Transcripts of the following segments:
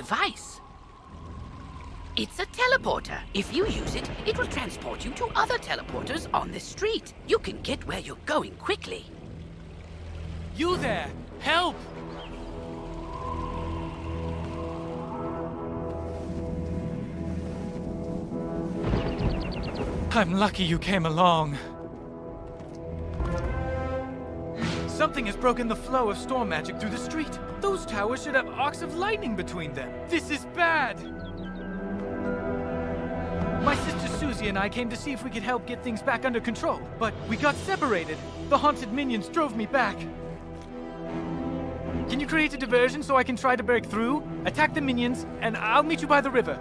device. It's a teleporter. If you use it, it will transport you to other teleporters on this street. You can get where you're going quickly. You there! Help! I'm lucky you came along. Something has broken the flow of storm magic through the street. Those towers should have arcs of lightning between them. This is bad! My sister Susie and I came to see if we could help get things back under control, but we got separated. The haunted minions drove me back. Can you create a diversion so I can try to break through? Attack the minions, and I'll meet you by the river.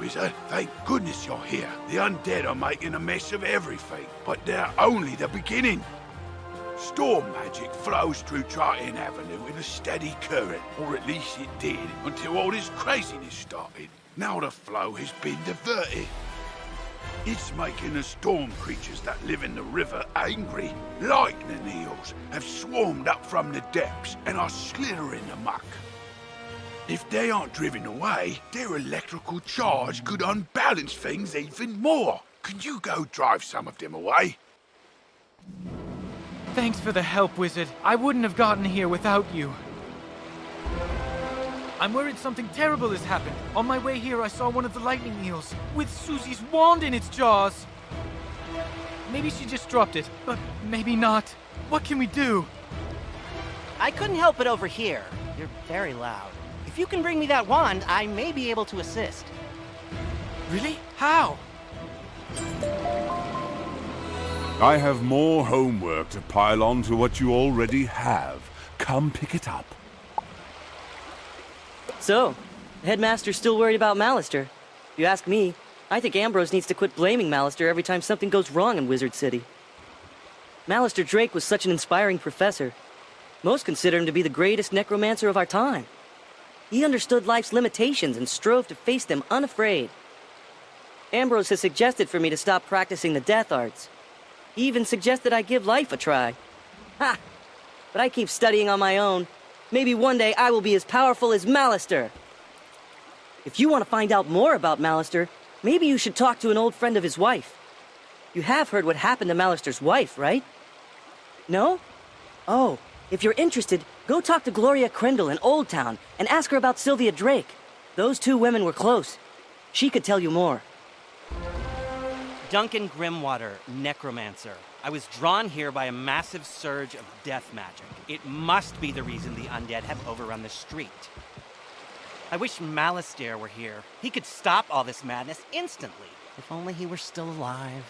Wizard. Thank goodness you're here. The undead are making a mess of everything, but they're only the beginning. Storm magic flows through Triton Avenue in a steady current, or at least it did, until all this craziness started. Now the flow has been diverted. It's making the storm creatures that live in the river angry. Lightning eels have swarmed up from the depths and are slithering amok. If they aren't driven away, their electrical charge could unbalance things even more. Can you go drive some of them away? Thanks for the help, Wizard. I wouldn't have gotten here without you. I'm worried something terrible has happened. On my way here, I saw one of the lightning eels with Susie's wand in its jaws. Maybe she just dropped it, but maybe not. What can we do? I couldn't help it over here. You're very loud. If you can bring me that wand, I may be able to assist. Really? How? I have more homework to pile on to what you already have. Come pick it up. So, the headmaster's still worried about Malister. If you ask me, I think Ambrose needs to quit blaming Malister every time something goes wrong in Wizard City. Malister Drake was such an inspiring professor. Most consider him to be the greatest necromancer of our time. He understood life's limitations and strove to face them unafraid. Ambrose has suggested for me to stop practicing the death arts. He even suggested I give life a try. Ha! But I keep studying on my own. Maybe one day I will be as powerful as Malister. If you want to find out more about Malister, maybe you should talk to an old friend of his wife. You have heard what happened to Malister's wife, right? No? Oh, if you're interested, go talk to Gloria Crendel in Old Town and ask her about Sylvia Drake. Those two women were close. She could tell you more. Duncan Grimwater, necromancer. I was drawn here by a massive surge of death magic. It must be the reason the undead have overrun the street. I wish Malister were here. He could stop all this madness instantly. If only he were still alive.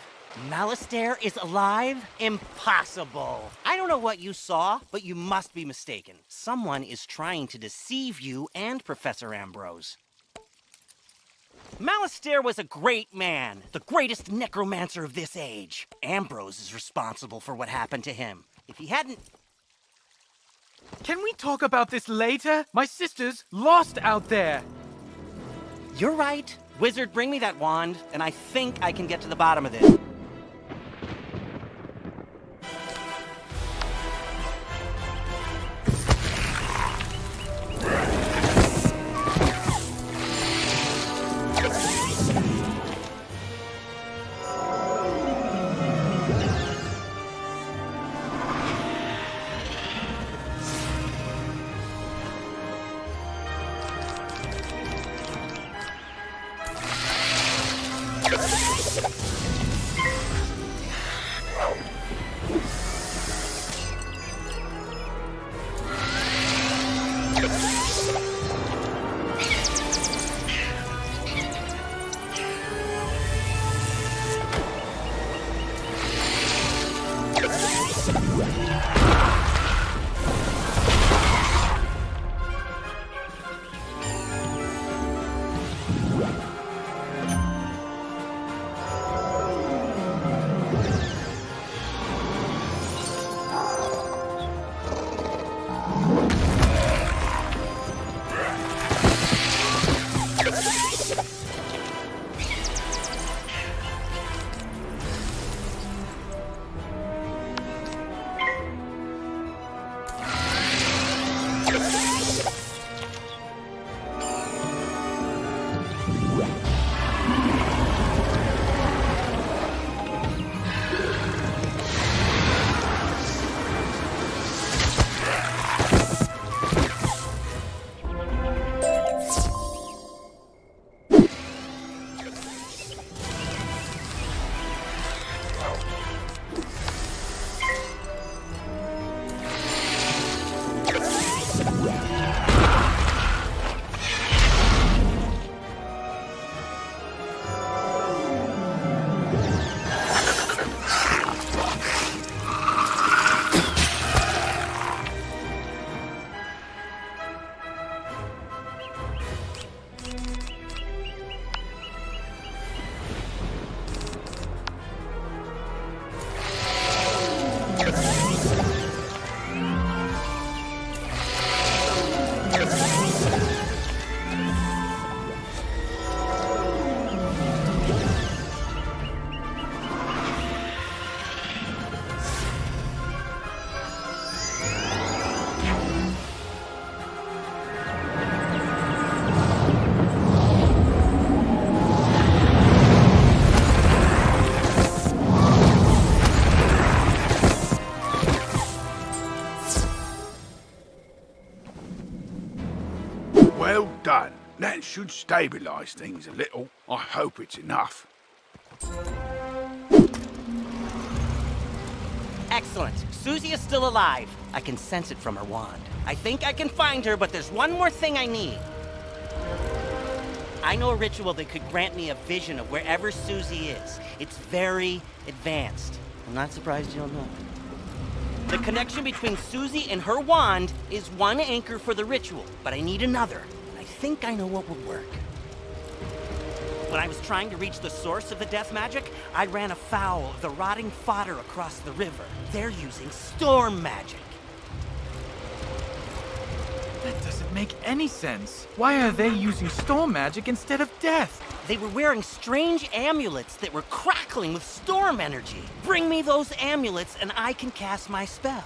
Malister is alive? Impossible. I don't know what you saw, but you must be mistaken. Someone is trying to deceive you and Professor Ambrose. Malister was a great man, the greatest necromancer of this age. Ambrose is responsible for what happened to him. If he hadn't... Can we talk about this later? My sister's lost out there. You're right. Wizard, bring me that wand, and I think I can get to the bottom of this. Well done. That should stabilize things a little. I hope it's enough. Excellent. Susie is still alive. I can sense it from her wand. I think I can find her, but there's one more thing I need. I know a ritual that could grant me a vision of wherever Susie is. It's very advanced. I'm not surprised you don't know. The connection between Susie and her wand is one anchor for the ritual, but I need another. And I think I know what would work. When I was trying to reach the source of the death magic, I ran afoul of the rotting fodder across the river. They're using storm magic. That doesn't make any sense. Why are they using storm magic instead of death? They were wearing strange amulets that were crackling with storm energy. Bring me those amulets and I can cast my spell.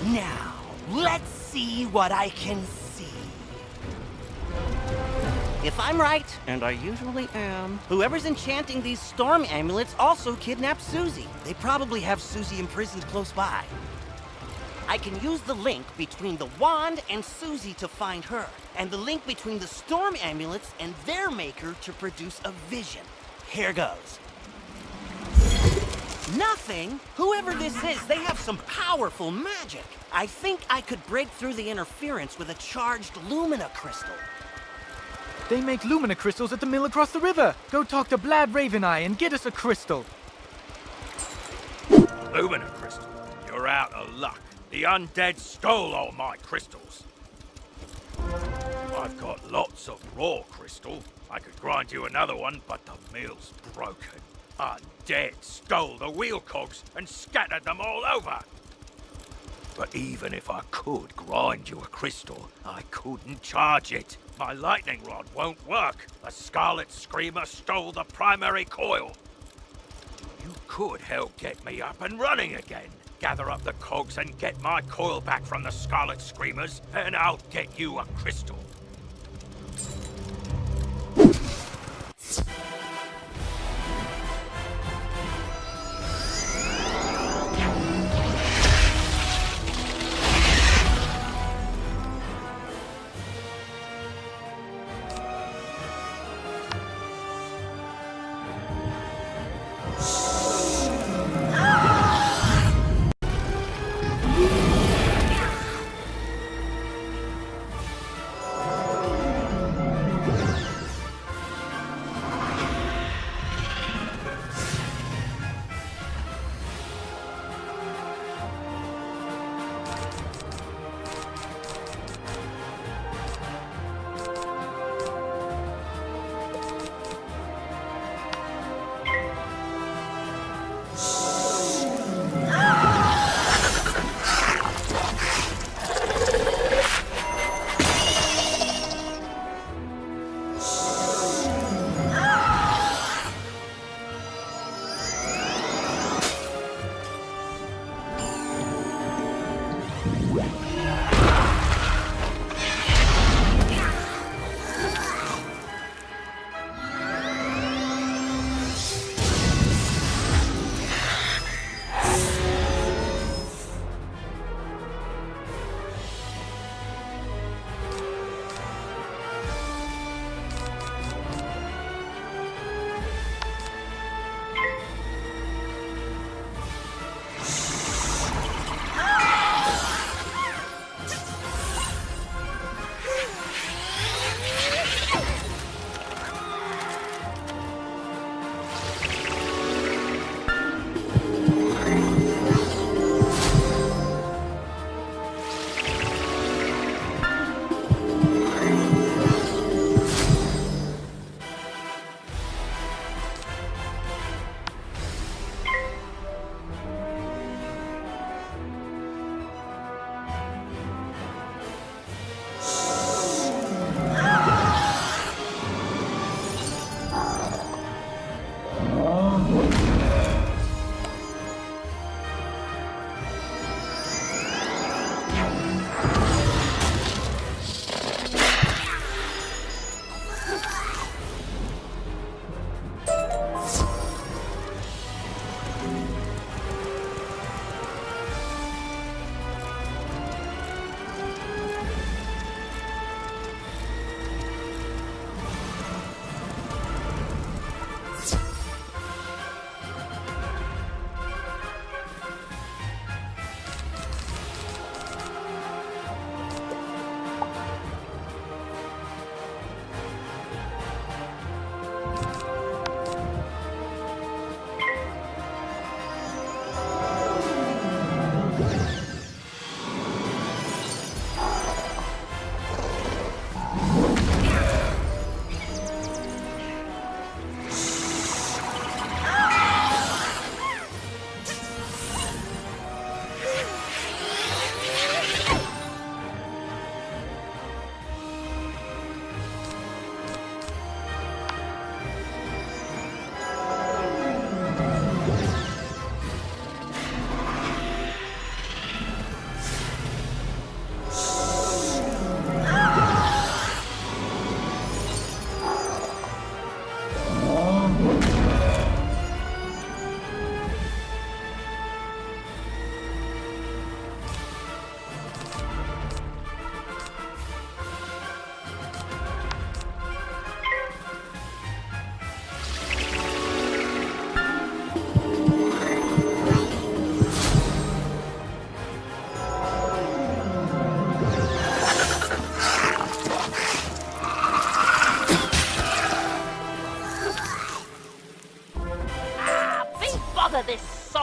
Now, let's see what I can see. If I'm right, and I usually am, whoever's enchanting these storm amulets also kidnapped Susie. They probably have Susie imprisoned close by. I can use the link between the wand and Susie to find her, and the link between the storm amulets and their maker to produce a vision. Here goes. Nothing? Whoever this is, they have some powerful magic. I think I could break through the interference with a charged Lumina crystal. They make Lumina crystals at the mill across the river. Go talk to Blad Raveneye and get us a crystal. Lumina crystal? You're out of luck. The undead stole all my crystals. I've got lots of raw crystal. I could grind you another one, but the mill's broken. Undead stole the wheel cogs and scattered them all over. But even if I could grind you a crystal, I couldn't charge it. My lightning rod won't work. The Scarlet Screamer stole the primary coil. You could help get me up and running again. Gather up the cogs and get my coil back from the Scarlet Screamers, and I'll get you a crystal.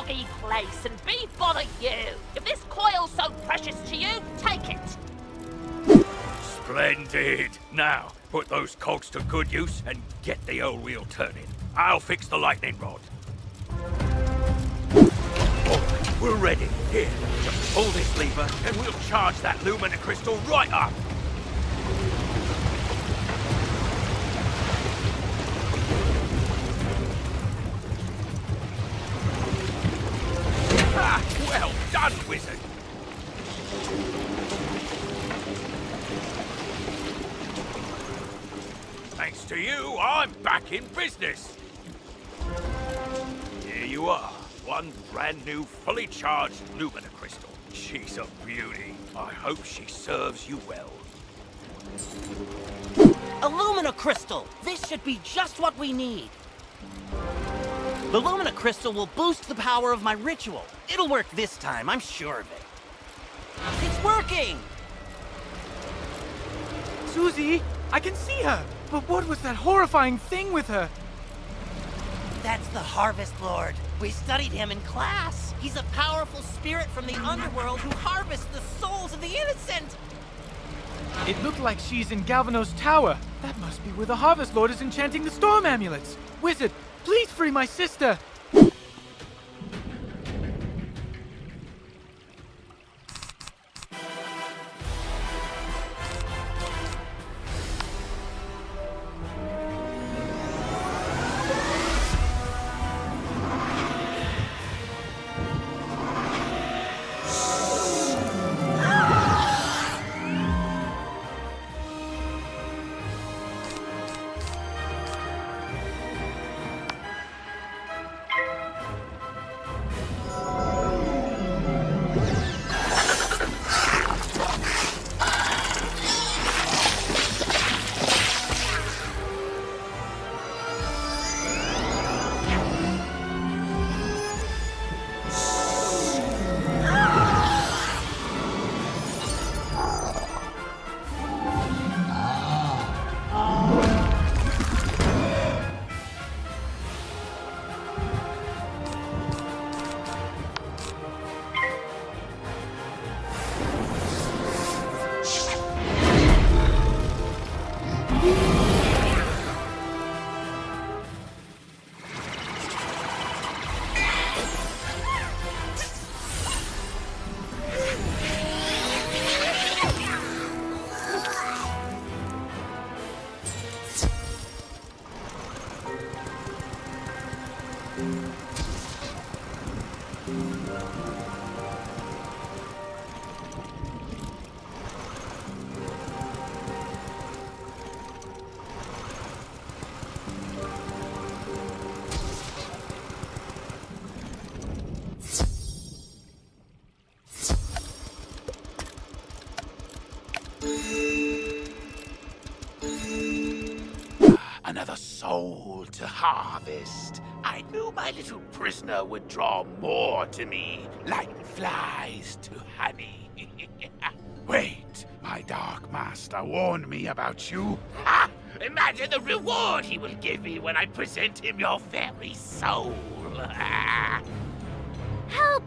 rotty place and be bother you. If this coil's so precious to you, take it. Splendid! Now, put those cogs to good use and get the old wheel turning. I'll fix the lightning rod. Alright, we're ready. Here, just pull this lever and we'll charge that lumina crystal right up. Ah, well done, wizard! Thanks to you, I'm back in business. Here you are. One brand new, fully charged lumina crystal. She's a beauty. I hope she serves you well. A Lumina Crystal! This should be just what we need. The Lumina Crystal will boost the power of my ritual. It'll work this time, I'm sure of it. It's working! Susie, I can see her! But what was that horrifying thing with her? That's the Harvest Lord. We studied him in class. He's a powerful spirit from the underworld who harvests the souls of the innocent. It looked like she's in Galvanos Tower. That must be where the Harvest Lord is enchanting the storm amulets. Wizard, please free my sister! Another soul to harvest. I knew my little prisoner would draw more to me, like flies to honey. Wait, my dark master warned me about you. Ha! Imagine the reward he will give me when I present him your very soul. Help!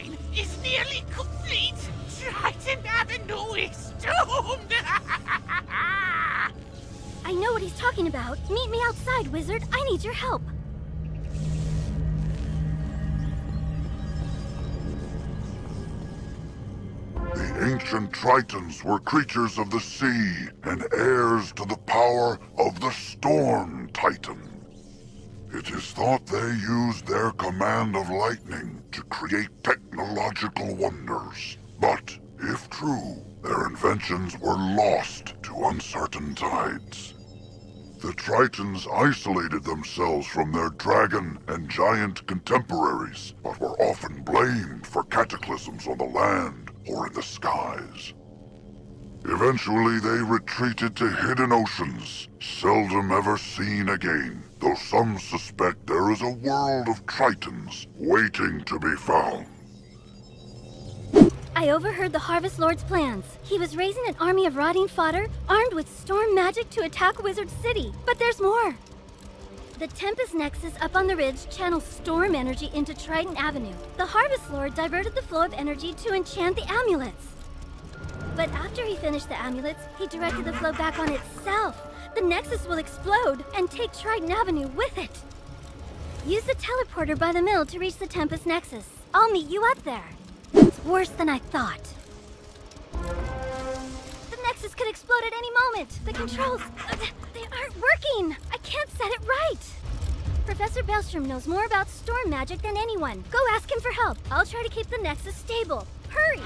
design is nearly complete. Triton Avenue is doomed. I know what he's talking about. Meet me outside, wizard. I need your help. The ancient Tritons were creatures of the sea and heirs to the power of the Storm Titan. It is thought they used their command of lightning to create technological wonders. But, if true, their inventions were lost to uncertain tides. The Tritons isolated themselves from their dragon and giant contemporaries, but were often blamed for cataclysms on the land or in the skies. Eventually, they retreated to hidden oceans, seldom ever seen again, though some suspect there is a world of Tritons waiting to be found. I overheard the Harvest Lord's plans. He was raising an army of rotting fodder, armed with storm magic to attack Wizard City. But there's more. The Tempest Nexus up on the ridge channels storm energy into Triton Avenue. The Harvest Lord diverted the flow of energy to enchant the amulets. But after he finished the amulets, he directed the flow back on itself. The Nexus will explode and take Triton Avenue with it. Use the teleporter by the mill to reach the Tempest Nexus. I'll meet you up there. It's worse than I thought. The Nexus could explode at any moment. The controls, they aren't working. I can't set it right. Professor Bellstrom knows more about storm magic than anyone. Go ask him for help. I'll try to keep the Nexus stable. Hurry!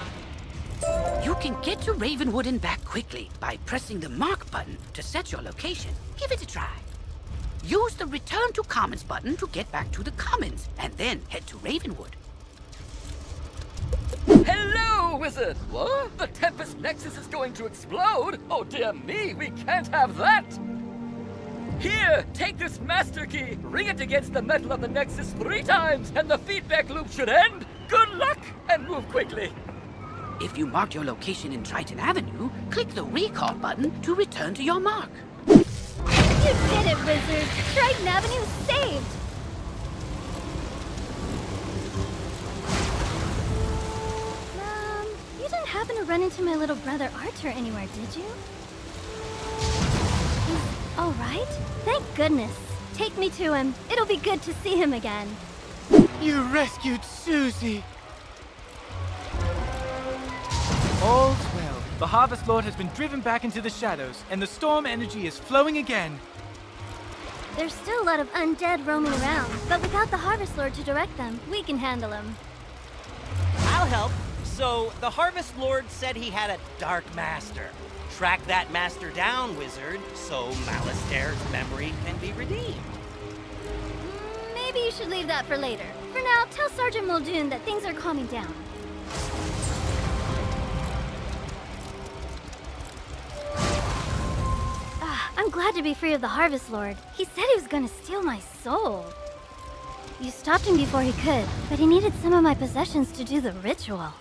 You can get to Ravenwood and back quickly by pressing the mark button to set your location. Give it a try. Use the Return to Commons button to get back to the Commons, and then head to Ravenwood. Hello, wizard! What? The Tempest Nexus is going to explode? Oh dear me, we can't have that! Here, take this master key, ring it against the metal of the Nexus 3 times, and the feedback loop should end! Good luck, and move quickly! If you marked your location in Triton Avenue, click the recall button to return to your mark. You did it, wizard! Triton Avenue is saved! You didn't happen to run into my little brother Arthur anywhere, did you? He's all right? Thank goodness. Take me to him. It'll be good to see him again. You rescued Susie! All's well. The Harvest Lord has been driven back into the shadows, and the storm energy is flowing again. There's still a lot of undead roaming around, but without the Harvest Lord to direct them, we can handle them. I'll help. So, the Harvest Lord said he had a Dark Master. Track that master down, wizard, so Malistair's memory can be redeemed. Maybe you should leave that for later. For now, tell Sergeant Muldoon that things are calming down. I'm glad to be free of the Harvest Lord. He said he was going to steal my soul. You stopped him before he could, but he needed some of my possessions to do the ritual.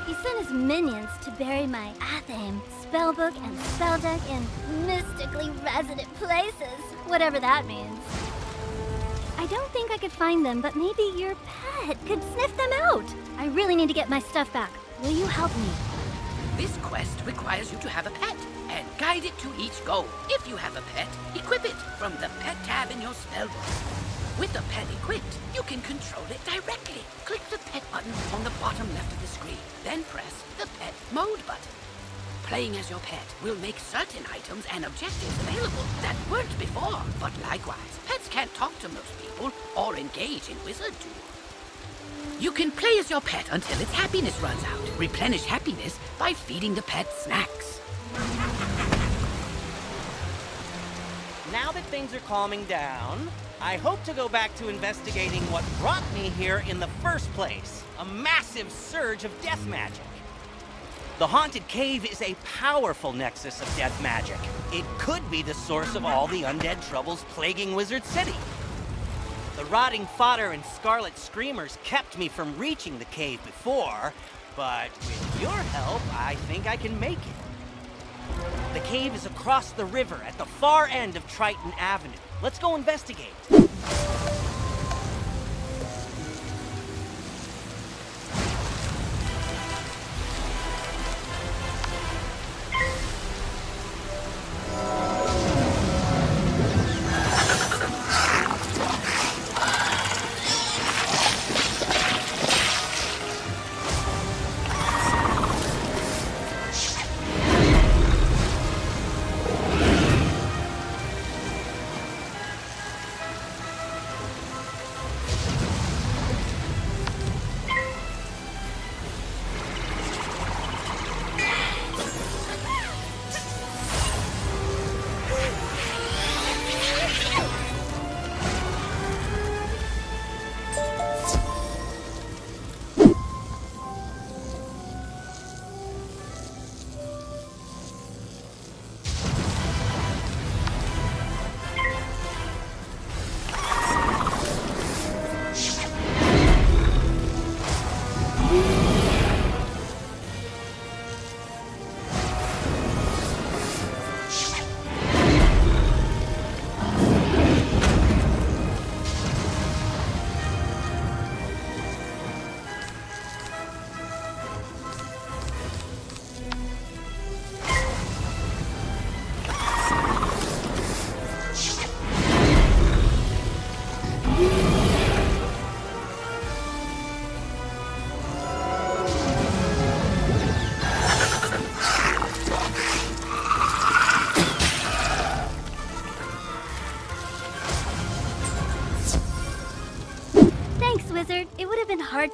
He sent his minions to bury my Athame, spellbook, and spell deck in mystically resident places, whatever that means. I don't think I could find them, but maybe your pet could sniff them out. I really need to get my stuff back. Will you help me? This quest requires you to have a pet and guide it to each goal. If you have a pet, equip it from the pet tab in your spellbook. With the pet equipped, you can control it directly. Click the pet button on the bottom left of the screen, then press the pet mode button. Playing as your pet will make certain items and objectives available that weren't before, but likewise, pets can't talk to most people or engage in wizard duels. You can play as your pet until its happiness runs out. Replenish happiness by feeding the pet snacks. Now that things are calming down, I hope to go back to investigating what brought me here in the first place. A massive surge of death magic. The Haunted Cave is a powerful nexus of death magic. It could be the source of all the undead troubles plaguing Wizard City. The rotting fodder and scarlet screamers kept me from reaching the cave before, but with your help, I think I can make it. The cave is across the river at the far end of Triton Avenue. Let's go investigate.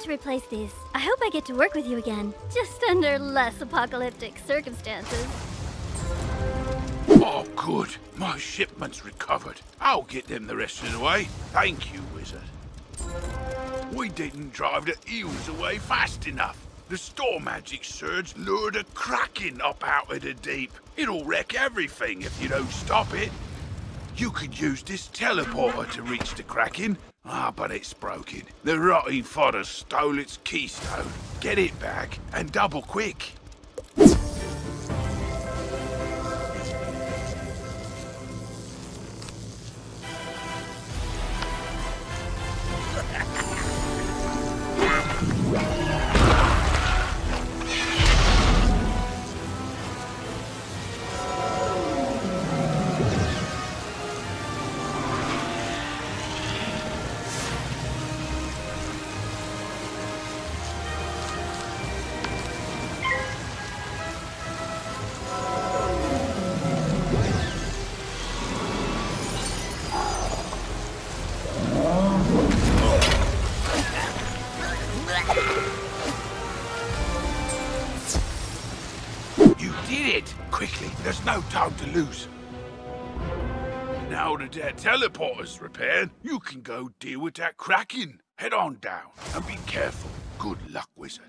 to replace these. I hope I get to work with you again, just under less apocalyptic circumstances. Oh, good. My shipment's recovered. I'll get them the rest of the way. Thank you, wizard. We didn't drive the eels away fast enough. The storm magic surge lured a kraken up out of the deep. It'll wreck everything if you don't stop it. You could use this teleporter to reach the kraken. But it's broken. The rotting fodder stole its keystone. Get it back, and double quick. Quickly, there's no time to lose. Now that that teleporter's repaired, you can go deal with that kraken. Head on down, and be careful. Good luck, wizard.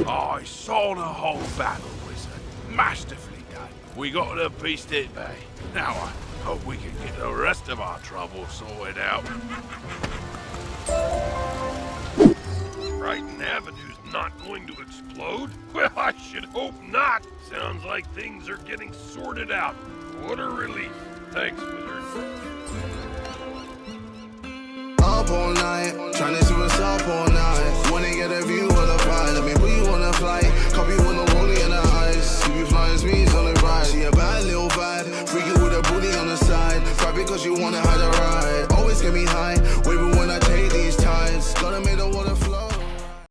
I saw the whole battle, wizard. Masterfully done. We got the beast at bay. Now I hope we can get the rest of our trouble sorted out. Triton Avenue's not going to explode? Well, I should hope not. Sounds like things are getting sorted out. What a relief. Thanks, wizard. Up all night.